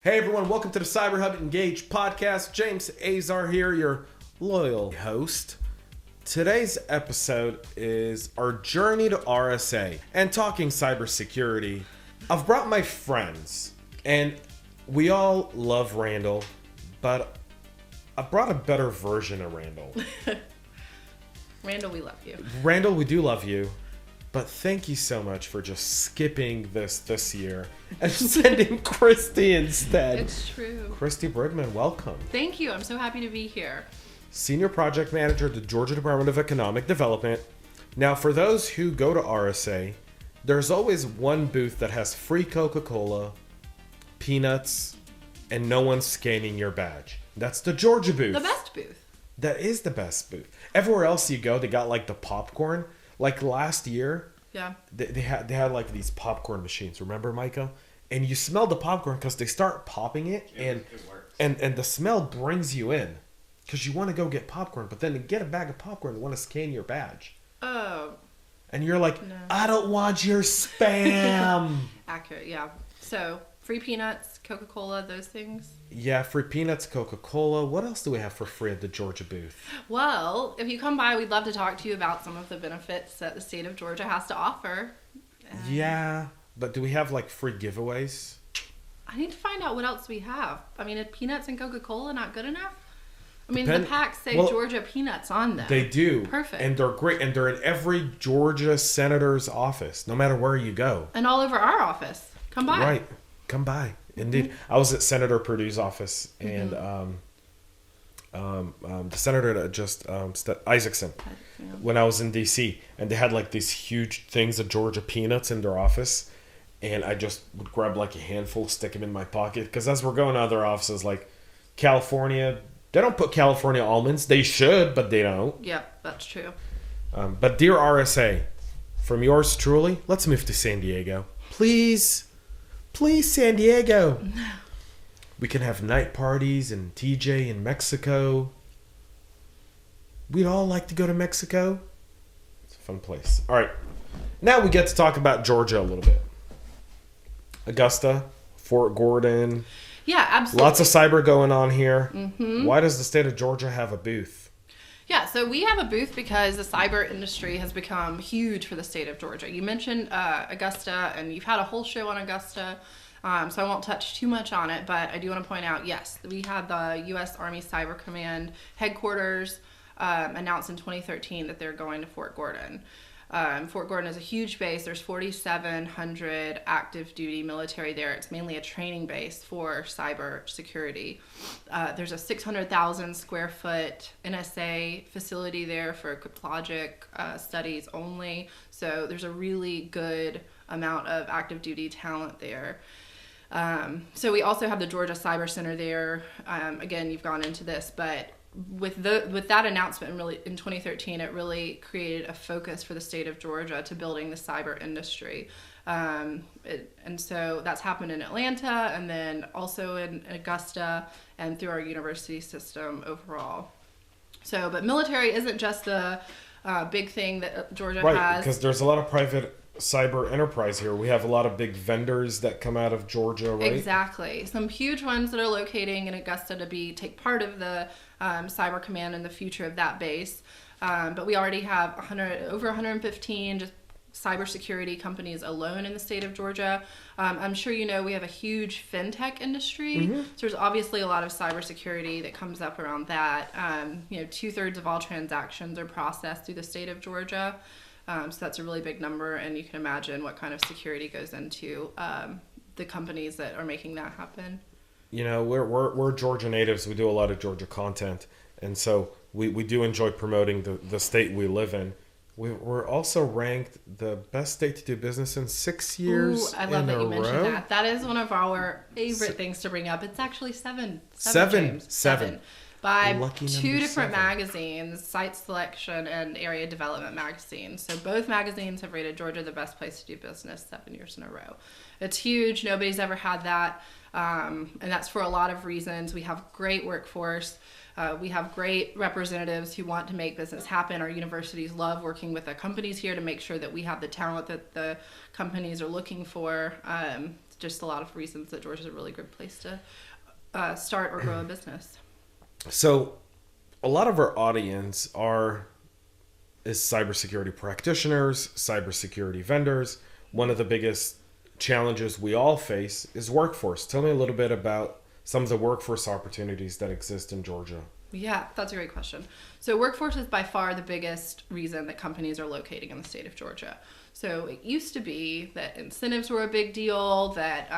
Hey everyone, welcome to the CyberHub Engage podcast. James Azar here, your loyal host. Today's episode is our journey to RSA and talking cybersecurity. I've brought my friends, and we all love Randall, but I brought a better version of Randall. Randall, we love you. Randall, we do love you. But thank you so much for just skipping this year and sending Kristi instead. It's true. Kristi Brigman, welcome. Thank you. I'm so happy to be here. Senior Project Manager at the Georgia Department of Economic Development. Now, for those who go to RSA, there's always one booth that has free Coca Cola, Peanuts, and no one's scanning your badge. That's the Georgia booth. The best booth. That is the best booth. Everywhere else you go, they got like the popcorn. Like last year, yeah, they had like these popcorn machines. Remember, Micah? And you smell the popcorn because they start popping it, and the smell brings you in because you want to go get popcorn. But then to get a bag of popcorn, they want to scan your badge. Oh. And you're like, no. I don't want your spam. Accurate, yeah. So free peanuts, Coca Cola, those things. Yeah, free peanuts, Coca Cola. What else do we have for free at the Georgia booth? Well, if you come by, we'd love to talk to you about some of the benefits that the state of Georgia has to offer. Yeah, but do we have like free giveaways? I need to find out what else we have. I mean, are peanuts and Coca Cola not good enough? I mean, the packs say Georgia peanuts on them. They do. Perfect. And they're great. And they're in every Georgia senator's office, no matter where you go. And all over our office. Come by. Right. Come by. Indeed. Mm-hmm. I was at Senator Perdue's office, and the senator that just Isaacson, when I was in D.C., and they had like these huge things of Georgia peanuts in their office, and I just would grab like a handful, stick them in my pocket, because as we're going to other offices, like California, they don't put California almonds. They should, but they don't. Yep, that's true. But dear RSA, from yours truly, let's move to San Diego. Please, San Diego. We can have night parties and TJ in Mexico. We'd all like to go to Mexico. It's a fun place. All right. Now we get to talk about Georgia a little bit. Augusta, Fort Gordon. Yeah, absolutely. Lots of cyber going on here. Mm-hmm. Why does the state of Georgia have a booth? Yeah, so we have a booth because the cyber industry has become huge for the state of Georgia. You mentioned Augusta, and you've had a whole show on Augusta, so I won't touch too much on it, but I do want to point out, yes, we had the U.S. Army Cyber Command headquarters announced in 2013 that they're going to Fort Gordon. Fort Gordon is a huge base. There's 4,700 active duty military there. It's mainly a training base for cyber security. There's a 600,000 square foot NSA facility there for cryptologic studies only. So there's a really good amount of active duty talent there. So we also have the Georgia Cyber Center there. Again, you've gone into this, but with that announcement really in 2013, it really created a focus for the state of Georgia to building the cyber industry. And so that's happened in Atlanta and then also in Augusta and through our university system overall. So, but military isn't just the big thing that Georgia has. Right, because there's a lot of private cyber enterprise here. We have a lot of big vendors that come out of Georgia, right? Exactly. Some huge ones that are locating in Augusta to take part of the Cyber Command and the future of that base. But we already have over 115 just cybersecurity companies alone in the state of Georgia. I'm sure you know we have a huge fintech industry. Mm-hmm. So there's obviously a lot of cybersecurity that comes up around that. 2/3 of all transactions are processed through the state of Georgia. So that's a really big number, and you can imagine what kind of security goes into the companies that are making that happen. You know, we're Georgia natives. We do a lot of Georgia content, and so we do enjoy promoting the state we live in. We're also ranked the best state to do business in 6 years. Ooh, I love that you mentioned that. That is one of our favorite things to bring up. It's actually seven. Seven. By two different magazines, Site Selection and Area Development Magazine. So both magazines have rated Georgia the best place to do business 7 years in a row. It's huge. Nobody's ever had that. And that's for a lot of reasons. We have great workforce. We have great representatives who want to make business happen. Our universities love working with the companies here to make sure that we have the talent that the companies are looking for. just a lot of reasons that Georgia is a really good place to start or grow a business. So a lot of our audience is cybersecurity practitioners, cybersecurity vendors. One of the biggest challenges we all face is workforce. Tell me a little bit about some of the workforce opportunities that exist in Georgia. Yeah, that's a great question. So workforce is by far the biggest reason that companies are locating in the state of Georgia. So it used to be that incentives were a big deal, that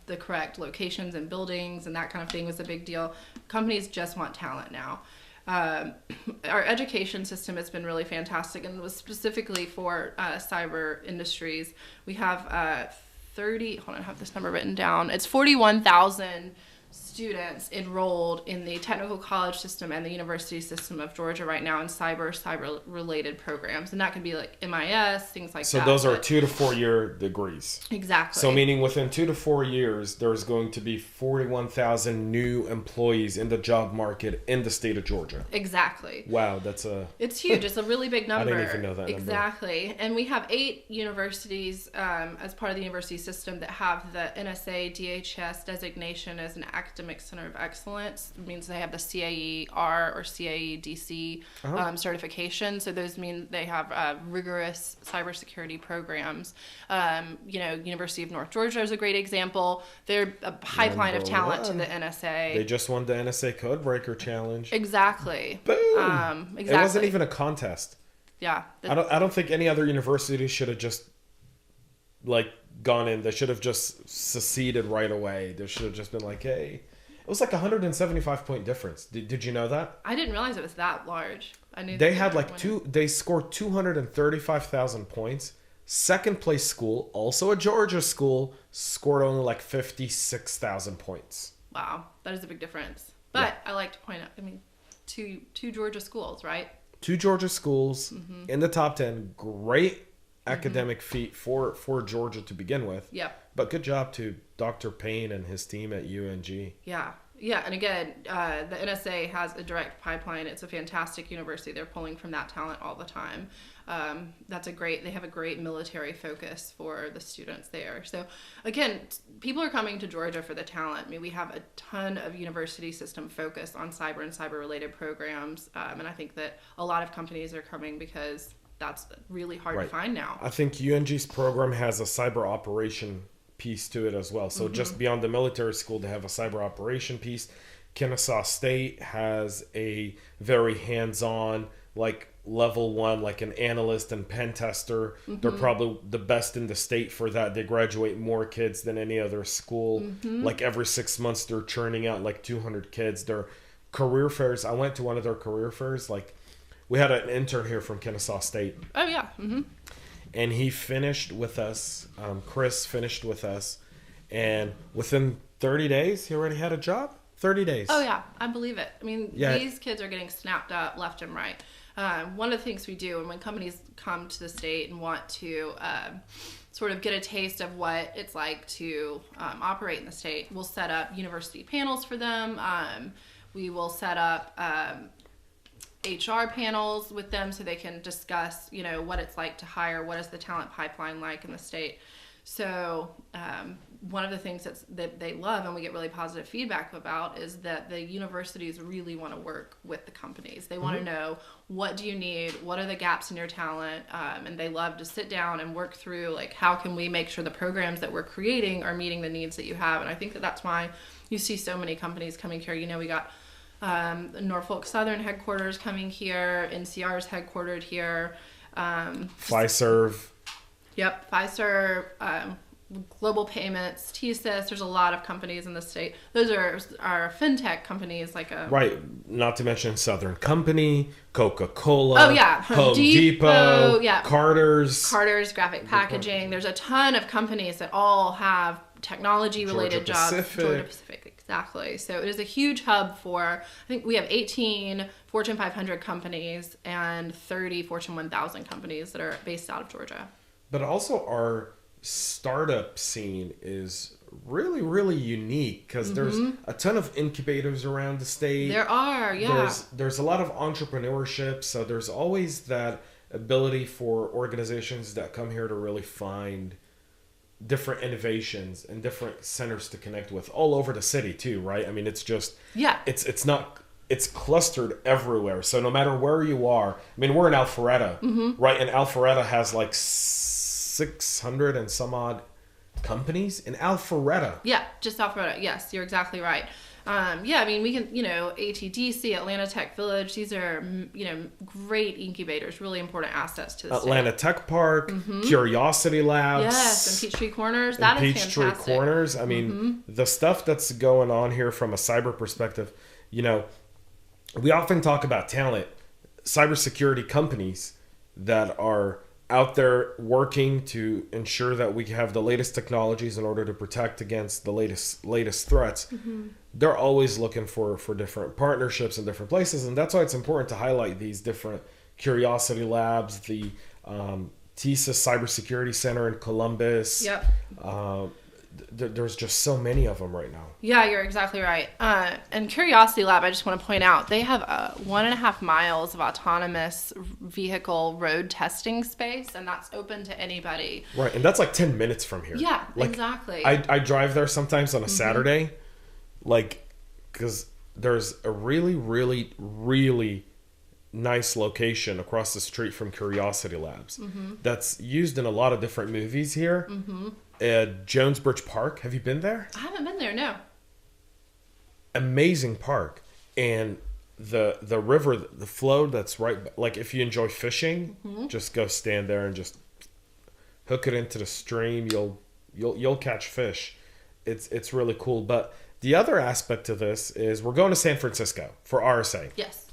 the correct locations and buildings and that kind of thing was a big deal. Companies just want talent now. Our education system has been really fantastic, and was specifically for cyber industries. We have I have this number written down. It's 41,000 students enrolled in the technical college system and the university system of Georgia right now in cyber related programs, and that could be like MIS, things like that. So those are 2 to 4 year degrees. Exactly. So meaning within 2 to 4 years, there's going to be 41,000 new employees in the job market in the state of Georgia. Exactly. Wow, it's huge. It's a really big number. I didn't even know that number. Exactly. And we have 8 universities as part of the university system that have the NSA DHS designation as an academic center of excellence. It means they have the CAE-R or CAE-DC certification. So those mean they have rigorous cybersecurity programs. University of North Georgia is a great example. They're a pipeline of talent to the NSA. They just won the NSA Codebreaker Challenge. Exactly. Boom! Exactly. It wasn't even a contest. Yeah. I don't think any other university should have just gone in. They should have just seceded right away. There should have just been like, hey, it was like 175 point difference. Did you know that? I didn't realize it was that large. I knew they had they scored 235,000 points. Second place school, also a Georgia school, scored only like 56,000 points. Wow, that is a big difference. But yeah. I like to point out, two Georgia schools, right? 2 Georgia schools in the top 10. Great academic feat for Georgia to begin with. Yep. But good job to Dr. Payne and his team at UNG. Yeah. Yeah. And again, the NSA has a direct pipeline. It's a fantastic university. They're pulling from that talent all the time. They have a great military focus for the students there. So again, people are coming to Georgia for the talent. We have a ton of university system focus on cyber and cyber related programs. And I think that a lot of companies are coming because that's really hard to find now. I think UNG's program has a cyber operation piece to it as well. So just beyond the military school, they have a cyber operation piece. Kennesaw State has a very hands-on, level 1, like an analyst and pen tester. They're probably the best in the state for that. They graduate more kids than any other school. Every 6 months, they're churning out 200 kids. Their career fairs, I went to one of their career fairs. We had an intern here from Kennesaw State. Oh, yeah. And he finished with us. Chris finished with us. And within 30 days, he already had a job. 30 days. Oh, yeah. I believe it. These kids are getting snapped up left and right. One of the things we do, and when companies come to the state and want to sort of get a taste of what it's like to operate in the state, we'll set up university panels for them. We will set up HR panels with them so they can discuss, what it's like to hire, what is the talent pipeline like in the state. So one of the things that they love and we get really positive feedback about is that the universities really want to work with the companies. They want to know, what do you need? What are the gaps in your talent? And they love to sit down and work through, how can we make sure the programs that we're creating are meeting the needs that you have? And I think that's why you see so many companies coming here. We got Norfolk Southern headquarters coming here, NCR's headquartered here. Fiserv. Yep, Fiserv, Global Payments, TSYS. There's a lot of companies in the state. Those are our fintech companies, right. Not to mention Southern Company, Coca Cola. Oh yeah, Home Depot. Yeah, Carter's Graphic Packaging. There's a ton of companies that all have technology related jobs. Georgia Pacific. Exactly. So it is a huge hub for, I think we have 18 Fortune 500 companies and 30 Fortune 1000 companies that are based out of Georgia. But also our startup scene is really, really unique because there's a ton of incubators around the state. There are, yeah. There's a lot of entrepreneurship, so there's always that ability for organizations that come here to really find different innovations and different centers to connect with all over the city too, right? I mean, it's just it's clustered everywhere. So no matter where you are, I mean, we're in Alpharetta, right? And Alpharetta has like 600 and some odd companies in Alpharetta. Yeah, just Alpharetta. Yes, you're exactly right. I mean, we can, ATDC, Atlanta Tech Village, these are, great incubators, really important assets to the Atlanta state. Tech Park, Curiosity Labs. Yes, and Peachtree Corners. That is Peachtree fantastic. Corners. I mean, the stuff that's going on here from a cyber perspective, we often talk about talent, cybersecurity companies that are out there working to ensure that we have the latest technologies in order to protect against the latest threats. They're always looking for different partnerships in different places, and that's why it's important to highlight these different Curiosity Labs, the TISA Cybersecurity Center in Columbus. Yep. There's just so many of them right now. Yeah, you're exactly right. And Curiosity Lab, I just want to point out, they have 1.5 miles of autonomous vehicle road testing space, and that's open to anybody. Right, and that's like 10 minutes from here. Yeah, exactly. I drive there sometimes on a Saturday, because there's a really, really, really nice location across the street from Curiosity Labs that's used in a lot of different movies here. Jones Birch Park. Have you been there? I haven't been there, no. Amazing park. And the river, the flow that's right, like if you enjoy fishing, just go stand there and just hook it into the stream. You'll catch fish. It's really cool. But the other aspect to this is we're going to San Francisco for RSA. Yes,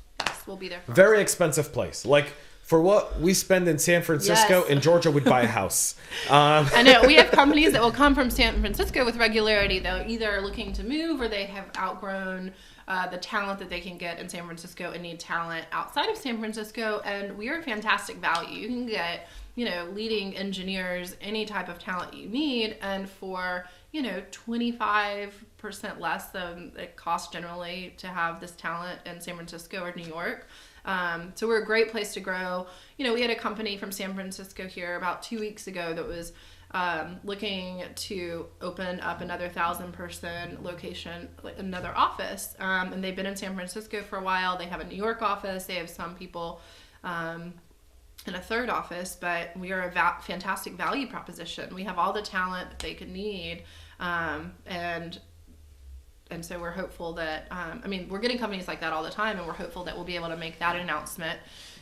we'll be there. Very expensive place. Like, for what we spend in San Francisco, in Georgia, we'd buy a house. I know. We have companies that will come from San Francisco with regularity. They're either looking to move or they have outgrown the talent that they can get in San Francisco and need talent outside of San Francisco. And we are fantastic value. You can get, leading engineers, any type of talent you need. And for, 25% less than it costs generally to have this talent in San Francisco or New York. So we're a great place to grow. We had a company from San Francisco here about 2 weeks ago that was looking to open up another 1,000-person location, like another office. And they've been in San Francisco for a while. They have a New York office. They have some people in a third office, but we are a fantastic value proposition. We have all the talent that they could need. And so we're hopeful that, we're getting companies like that all the time, and we're hopeful that we'll be able to make that announcement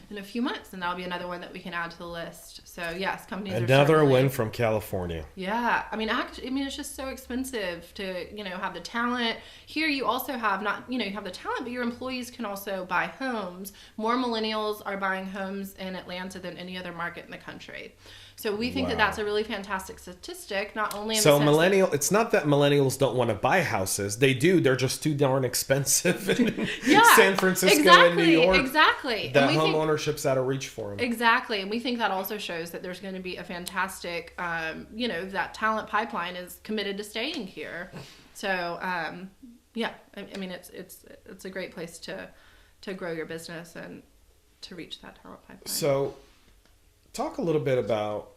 in a few months, and that'll be another one that we can add to the list. So yes, companies are another win from California. Yeah, it's just so expensive to have the talent. Here you also have you have the talent, but your employees can also buy homes. More millennials are buying homes in Atlanta than any other market in the country. So we think that that's a really fantastic statistic, not only in it's not that millennials don't want to buy houses. They do. They're just too darn expensive in San Francisco and New York. Exactly. That home ownership's out of reach for them. Exactly. And we think that also shows that there's going to be a fantastic, that talent pipeline is committed to staying here. So, it's a great place to grow your business and to reach that talent pipeline. So, talk a little bit about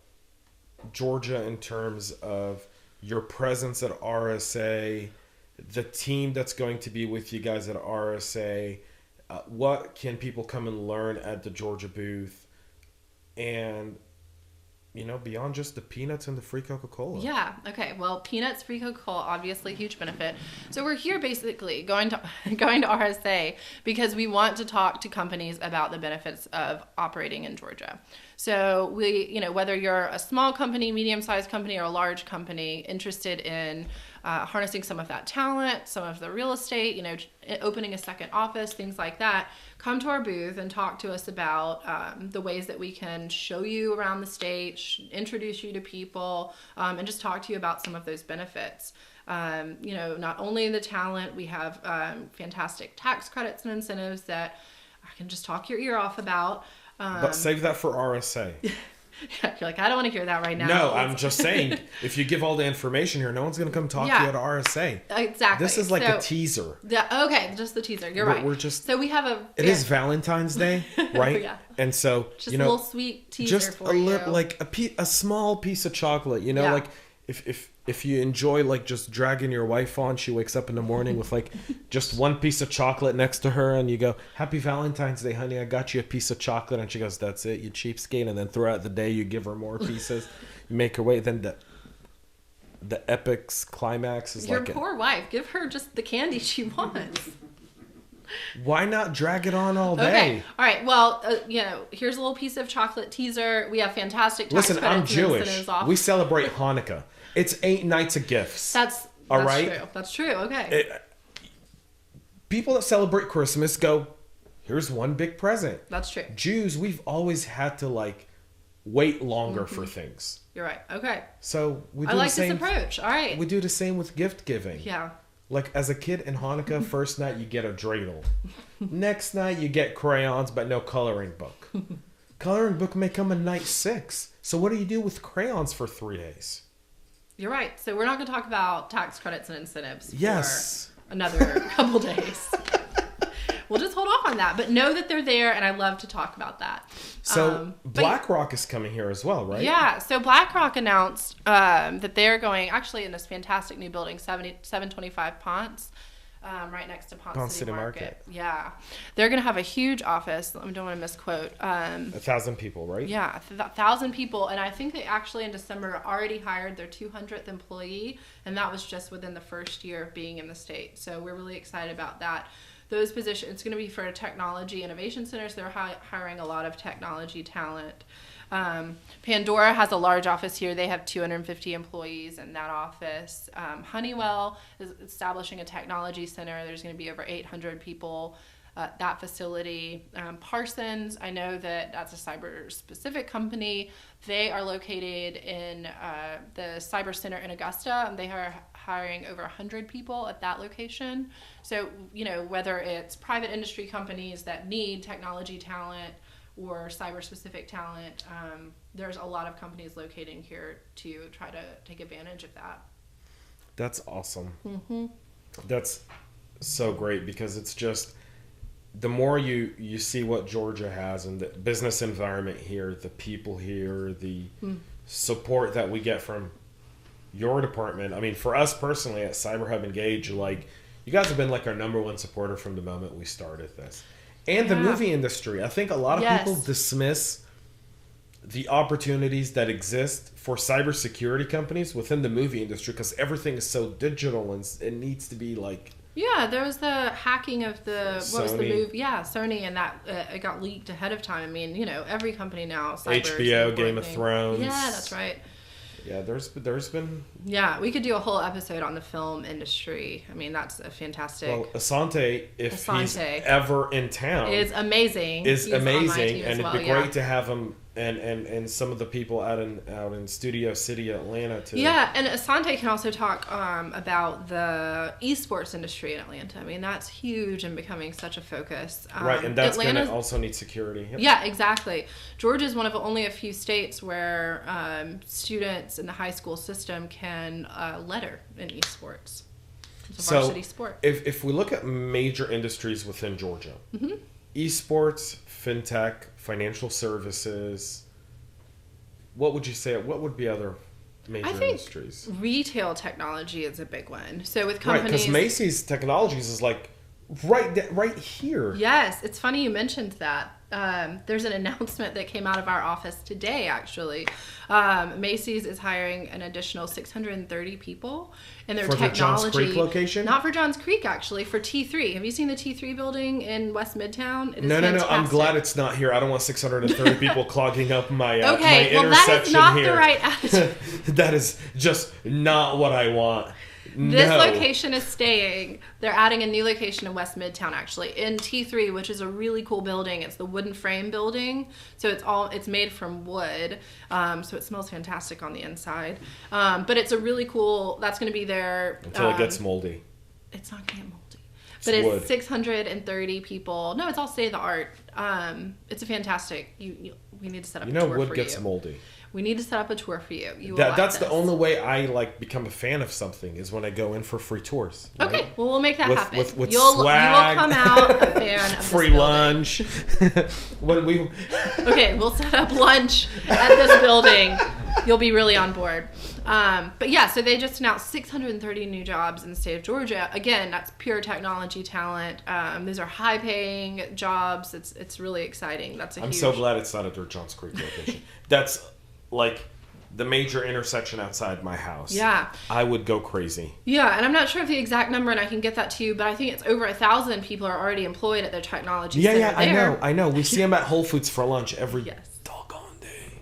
Georgia in terms of your presence at RSA, the team that's going to be with you guys at RSA. What can people come and learn at the Georgia booth? And, beyond just the peanuts and the free Coca Cola. Yeah. Okay. Well, peanuts, free Coca Cola, obviously huge benefit. So we're here basically going to RSA because we want to talk to companies about the benefits of operating in Georgia. So we, whether you're a small company, medium-sized company, or a large company interested in harnessing some of that talent, some of the real estate, opening a second office, things like that, come to our booth and talk to us about the ways that we can show you around the state, introduce you to people, and just talk to you about some of those benefits. Not only the talent, we have fantastic tax credits and incentives that I can just talk your ear off about. But save that for RSA. You're like, I don't want to hear that right now. No, I'm just saying, if you give all the information here, no one's going to come talk to you at RSA. Exactly. This is like a teaser. Yeah. Okay, just the teaser. You're right. We're just. So we have It is Valentine's Day, right? Yeah. And so just a little sweet teaser just for a you. little, like a small piece of chocolate. Like if you enjoy like just dragging your wife on, she wakes up in the morning with like just one piece of chocolate next to her, and you go, "Happy Valentine's Day, honey, I got you a piece of chocolate," and she goes, "That's it, you cheapskate," and then throughout the day you give her more pieces, you make her wait, then the epic's climax is your like poor wife, give her just the candy she wants. Why not drag it on all day? Okay. All right. Well, here's a little piece of chocolate teaser. We have fantastic tax Listen, I'm credits and Jewish. incentives off. We celebrate Hanukkah. It's 8 nights of gifts. That's right? true. That's true. Okay. People that celebrate Christmas go, here's one big present. That's true. Jews, we've always had to like wait longer for things. You're right. Okay. So we do I like the same. this approach. All right. We do the same with gift giving. Yeah. Like as a kid in Hanukkah, first night you get a dreidel. Next night you get crayons, but no coloring book. Coloring book may come in night 6. So what do you do with crayons for 3 days? You're right. So we're not going to talk about tax credits and incentives Yes. for another couple days. We'll just hold off on that, but know that they're there, and I love to talk about that. So BlackRock is coming here as well, right? Yeah. So BlackRock announced that they're going actually in this fantastic new building, 725 Ponce, right next to Ponce City Market. Yeah. They're going to have a huge office. I don't want to misquote. 1,000 people, right? Yeah, 1,000 people. And I think they actually in December already hired their 200th employee, and that was just within the first year of being in the state. So we're really excited about that. Those positions, it's going to be for technology innovation centers. They're hiring a lot of technology talent. Pandora has a large office here. They have 250 employees in that office. Honeywell is establishing a technology center. There's going to be over 800 people at that facility. Parsons, I know that that's a cyber-specific company. They are located in the Cyber Center in Augusta, and they are hiring over 100 people at that location. So, whether it's private industry companies that need technology talent or cyber-specific talent, there's a lot of companies locating here to try to take advantage of that. That's awesome. Mm-hmm. That's so great because it's just the more you see what Georgia has and the business environment here, the people here, the support that we get from your department. I mean, for us personally at CyberHub Engage, like you guys have been like our number one supporter from the moment we started this. And the movie industry. I think a lot of people dismiss the opportunities that exist for cybersecurity companies within the movie industry because everything is so digital and it needs to be like... Yeah, there was the hacking of the... Sony. What was the movie? Yeah, Sony, and that it got leaked ahead of time. I mean, every company now... HBO, Game of Thrones. Yeah, that's right. Yeah, there's been... Yeah, we could do a whole episode on the film industry. I mean, that's a fantastic... Well, Asante, if he's ever in town... Is amazing. Is amazing, and well, it'd be great to have him and some of the people out in Studio City, Atlanta, too. Yeah, and Asante can also talk about the esports industry in Atlanta. I mean, that's huge and becoming such a focus. Right, and that's going to also need security. Yep. Yeah, exactly. Georgia is one of only a few states where students in the high school system can letter in esports. It's a varsity sport. If we look at major industries within Georgia, esports, fintech, financial services, what would you say? What would be other major industries? Retail technology is a big one. So with companies... Right, because Macy's Technologies is like right here. Yes, it's funny you mentioned that. There's an announcement that came out of our office today, actually. Macy's is hiring an additional 630 people in their technology. For the Johns Creek location? Not for Johns Creek, actually, for T3. Have you seen the T3 building in West Midtown? It is No. I'm glad it's not here. I don't want 630 people clogging up my intersection here. Okay, well, that is not the right attitude. That is just not what I want. This location is staying. They're adding a new location in West Midtown, actually, in T3, which is a really cool building. It's the wooden frame building, so it's made from wood, so it smells fantastic on the inside. But it's a really cool. That's going to be there until it gets moldy. It's not going to get moldy, but it's 630 people. No, it's all state of the art. It's a fantastic. We need to set up. A tour wood for gets you. moldy. We need to set up a tour for you. That's the only way I become a fan of something is when I go in for free tours. Right? Okay, well we'll make that happen. With you will swag, come out a fan of free lunch. Okay, we'll set up lunch at this building. You'll be really on board. But yeah, so they just announced 630 new jobs in the state of Georgia. Again, that's pure technology talent. Those are high-paying jobs. It's really exciting. I'm so glad it's not at their Johns Creek location. That's like the major intersection outside my house. Yeah. I would go crazy. Yeah, and I'm not sure of the exact number, and I can get that to you, but I think it's over 1,000 people are already employed at their technology center there. I know. We see them at Whole Foods for lunch every doggone day.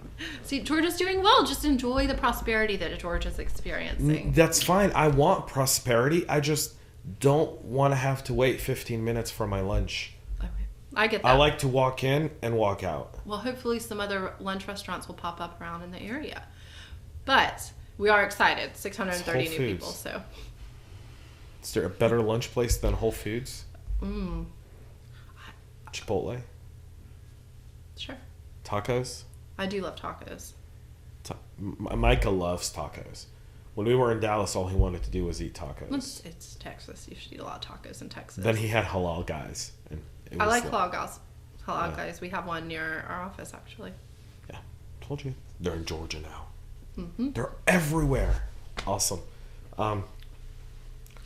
See, Georgia's doing well. Just enjoy the prosperity that Georgia's experiencing. That's fine. I want prosperity. I just don't want to have to wait 15 minutes for my lunch. Okay. I get that. I like to walk in and walk out. Well, hopefully some other lunch restaurants will pop up around in the area. But we are excited. 630 new people. So, is there a better lunch place than Whole Foods? Chipotle? Sure. Tacos? I do love tacos. Micah loves tacos. When we were in Dallas, all he wanted to do was eat tacos. It's Texas. You should eat a lot of tacos in Texas. Then he had halal guys. And I like halal guys. We have one near our office, actually. Yeah, told you. They're in Georgia now. Mm-hmm. They're everywhere. Awesome.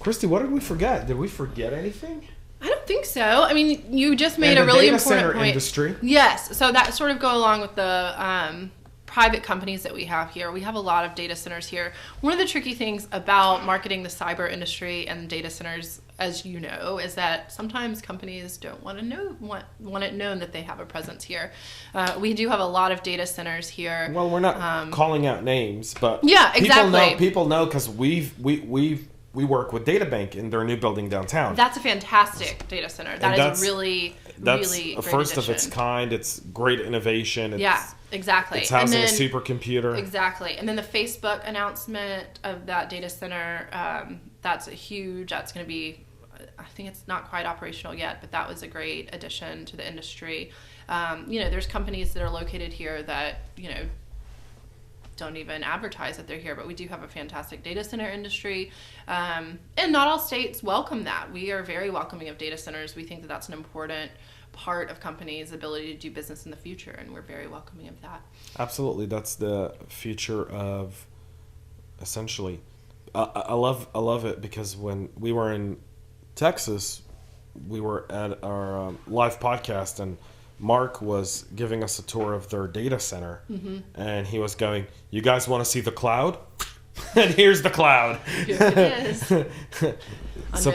Kristi, what did we forget? Did we forget anything? I don't think so. I mean, you just made a really important point. Data center industry. Yes. So that sort of go along with the private companies that we have here. We have a lot of data centers here. One of the tricky things about marketing the cyber industry and data centers, as you know, is that sometimes companies don't want it known that they have a presence here. We do have a lot of data centers here. Well, we're not calling out names, but yeah, exactly. People know because we work with DataBank in their new building downtown. That's a fantastic data center. That's really great first addition. Of its kind. It's great innovation. Exactly. It's housing a supercomputer. Exactly. And then the Facebook announcement of that data center, that's going to be, I think it's not quite operational yet, but that was a great addition to the industry. There's companies that are located here that, don't even advertise that they're here, but we do have a fantastic data center industry. And not all states welcome that. We are very welcoming of data centers. We think that that's an important part of companies' ability to do business in the future, and we're very welcoming of that. Absolutely. That's the future of, essentially. I love it because when we were in Texas, we were at our live podcast, and Mark was giving us a tour of their data center, and he was going, "You guys want to see the cloud?" And here's the cloud. Here it is. So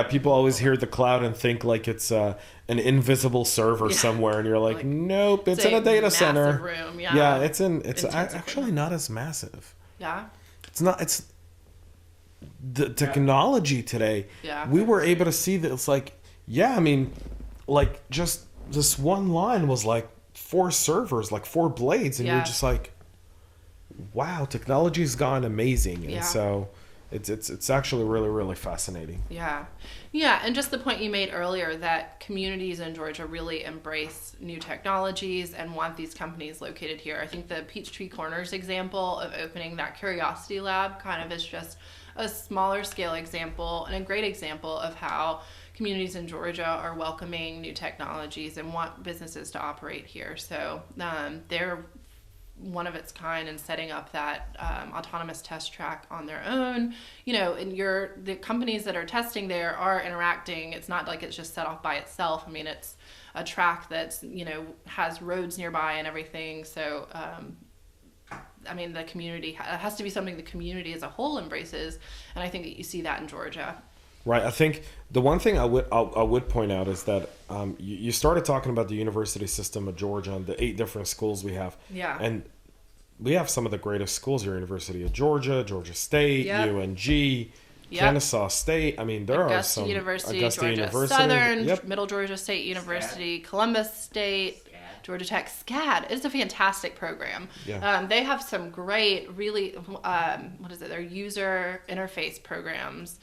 people always hear the cloud and think like it's an invisible server somewhere, and you're like nope, it's in a data center. Room. Yeah, it's actually not as massive. Yeah. It's not. It's the technology today. Yeah. We were able to see that it's like, I mean, like just this one line was like 4 servers, like 4 blades, and you're just like, wow, technology's gone amazing. And so it's actually really, really fascinating. Yeah, and just the point you made earlier that communities in Georgia really embrace new technologies and want these companies located here. I think the Peachtree Corners example of opening that Curiosity Lab kind of is just a smaller scale example and a great example of how communities in Georgia are welcoming new technologies and want businesses to operate here. So they're one of its kind in setting up that autonomous test track on their own. And the companies that are testing there are interacting. It's not like it's just set off by itself. I mean, it's a track that's, has roads nearby and everything. So, the community has to be something the community as a whole embraces. And I think that you see that in Georgia. Right. I think the one thing I would point out is that you started talking about the university system of Georgia and the 8 different schools we have. Yeah. And we have some of the greatest schools here: University of Georgia, Georgia State, UNG, Kennesaw State. I mean, there are some. Augusta University, Southern, Middle Georgia State University, Columbus State. Georgia Tech, SCAD. It's a fantastic program. Yeah. They have some great, really, their user interface programmers.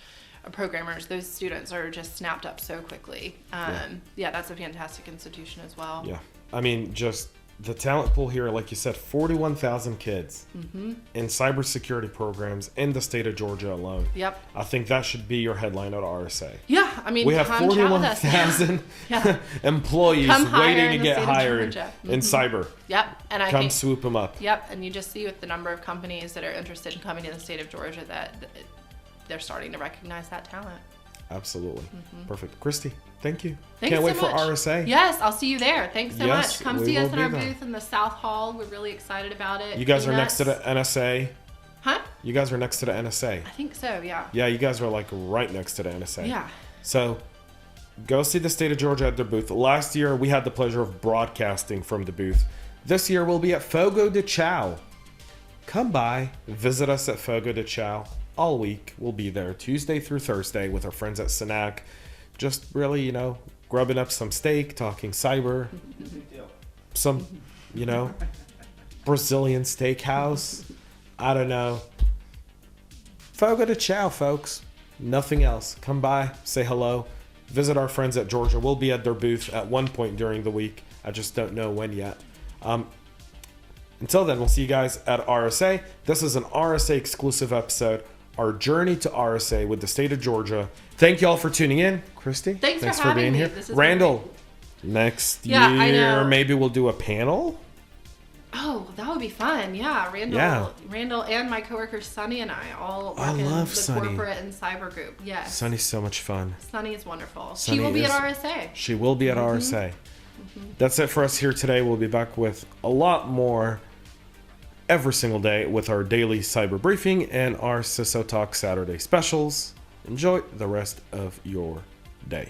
Those students are just snapped up so quickly. That's a fantastic institution as well. Yeah. I mean, just the talent pool here, like you said, 41,000 kids in cybersecurity programs in the state of Georgia alone. Yep. I think that should be your headline at RSA. Yeah, I mean, We have come chat with us. 41,000 Yeah. employees Come hire waiting in to the get state of hired Georgia. in cyber. Yep, and I Come think swoop them up. Yep, and you just see with the number of companies that are interested in coming to the state of Georgia that they're starting to recognize that talent. Absolutely. Perfect. Kristi, thank you. Thanks Can't wait so for much. RSA. Yes, I'll see you there. Thanks so Yes, much. Come we see us will in our be there. booth in the South Hall. We're really excited about it. You guys are next Peanuts. to the NSA. Huh? You guys are next to the NSA. I think so, yeah. Yeah, you guys are like right next to the NSA. Yeah. So go see the state of Georgia at their booth. Last year, we had the pleasure of broadcasting from the booth. This year, we'll be at Fogo de Chao. Come by, visit us at Fogo de Chao all week. We'll be there Tuesday through Thursday with our friends at Sinac. Just really, grubbing up some steak, talking cyber, some, Brazilian steakhouse. I don't know. Fogo de Chao, folks. Nothing else. Come by, say hello, visit our friends at Georgia. We'll be at their booth at one point during the week. I just don't know when yet. Until then, we'll see you guys at RSA. This is an RSA exclusive episode. Our journey to RSA with the state of Georgia. Thank you all for tuning in. Kristi, Thanks for having being me. here. This is Randall, next Yeah, I year, know. maybe we'll do a panel. Oh, that would be fun. Yeah, Randall, Yeah. Randall and my coworker Sunny and I all I work in love the Sunny. corporate and cyber group. Yes. Sunny's so much fun. Sunny is wonderful. Sunny she will be is- at RSA. She will be at RSA. That's it for us here today. We'll be back with a lot more every single day with our daily cyber briefing and our CISO Talk Saturday specials. Enjoy the rest of your day.